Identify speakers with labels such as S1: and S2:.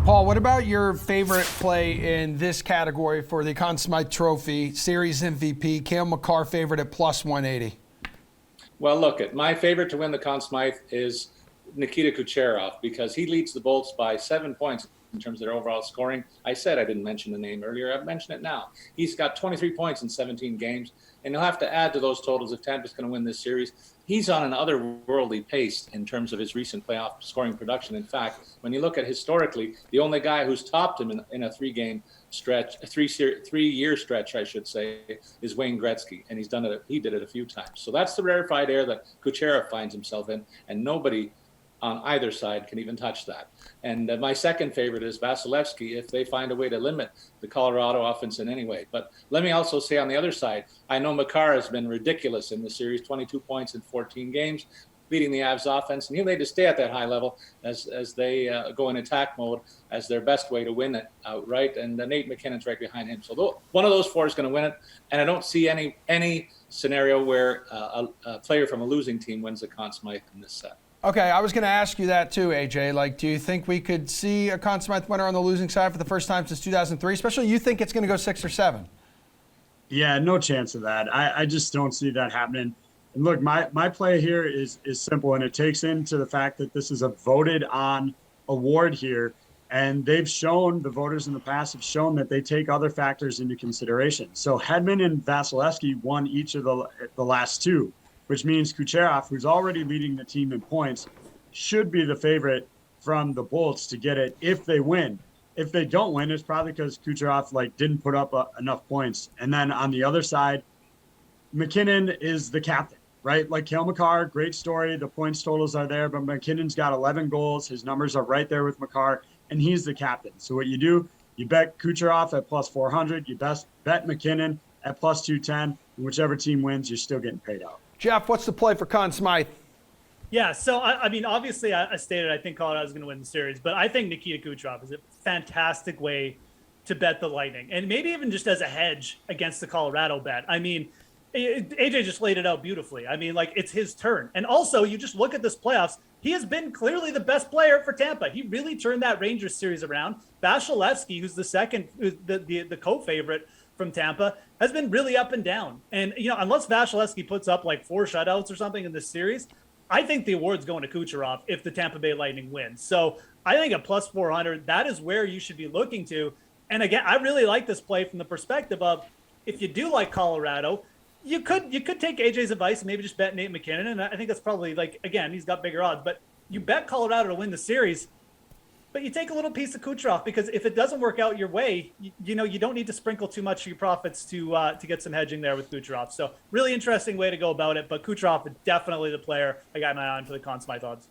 S1: Paul, what about your favorite play in this category for the Conn Smythe Trophy, Series MVP, Cale Makar favorite at plus 180?
S2: Well, look, my favorite to win the Conn Smythe is Nikita Kucherov because he leads the Bolts by 7 points in terms of their overall scoring. I said I didn't mention the name earlier. I've mentioned it now. He's got 23 points in 17 games, and he'll have to add to those totals if Tampa's going to win this series. He's on an otherworldly pace in terms of his recent playoff scoring production. In fact, when you look at historically, the only guy who's topped him in a three-game stretch, a three-year stretch, I should say, is Wayne Gretzky, and he's done it. He did it a few times. So that's the rarefied air that Kucherov finds himself in, and nobody on either side can even touch that. And my second favorite is Vasilevsky if they find a way to limit the Colorado offense in any way. But let me also say on the other side, I know Makar has been ridiculous in the series, 22 points in 14 games, leading the Avs offense, and he'll need to stay at that high level as they go in attack mode as their best way to win it outright. And Nate McKinnon's right behind him. So one of those four is going to win it, and I don't see any scenario where a player from a losing team wins the Conn Smythe in this set.
S1: Okay, I was going to ask you that too, AJ. Like, do you think we could see a Conn Smythe winner on the losing side for the first time since 2003? Especially you think it's going to go 6 or 7?
S3: Yeah, no chance of that. I just don't see that happening. And look, my play here is simple, and it takes into the fact that this is a voted on award here. And the voters in the past have shown that they take other factors into consideration. So Hedman and Vasilevsky won each of the last two, which means Kucherov, who's already leading the team in points, should be the favorite from the Bolts to get it if they win. If they don't win, it's probably because Kucherov didn't put up enough points. And then on the other side, McKinnon is the captain, right? Like Cale Makar, great story. The points totals are there, but McKinnon's got 11 goals. His numbers are right there with Makar, and he's the captain. So what you do, you bet Kucherov at plus 400. You bet McKinnon at plus 210. And whichever team wins, you're still getting paid out.
S1: Jeff, what's the play for Conn Smythe?
S4: Yeah, so, I mean, obviously I stated I think Colorado's going to win the series, but I think Nikita Kucherov is a fantastic way to bet the Lightning, and maybe even just as a hedge against the Colorado bet. I mean, AJ just laid it out beautifully. I mean, it's his turn. And also, you just look at this playoffs, he has been clearly the best player for Tampa. He really turned that Rangers series around. Vasilevsky, who's the second, the co-favorite from Tampa, has been really up and down. And, unless Vasilevsky puts up 4 shutouts or something in this series, I think the award's going to Kucherov if the Tampa Bay Lightning win. So I think at plus 400, that is where you should be looking to. And again, I really like this play from the perspective of if you do like Colorado, you could take AJ's advice and maybe just bet Nate McKinnon. And I think that's probably again, he's got bigger odds, but you bet Colorado to win the series. But you take a little piece of Kucherov because if it doesn't work out your way, you don't need to sprinkle too much of your profits to get some hedging there with Kucherov. So really interesting way to go about it. But Kucherov is definitely the player I got my eye on for the Conn Smythe odds.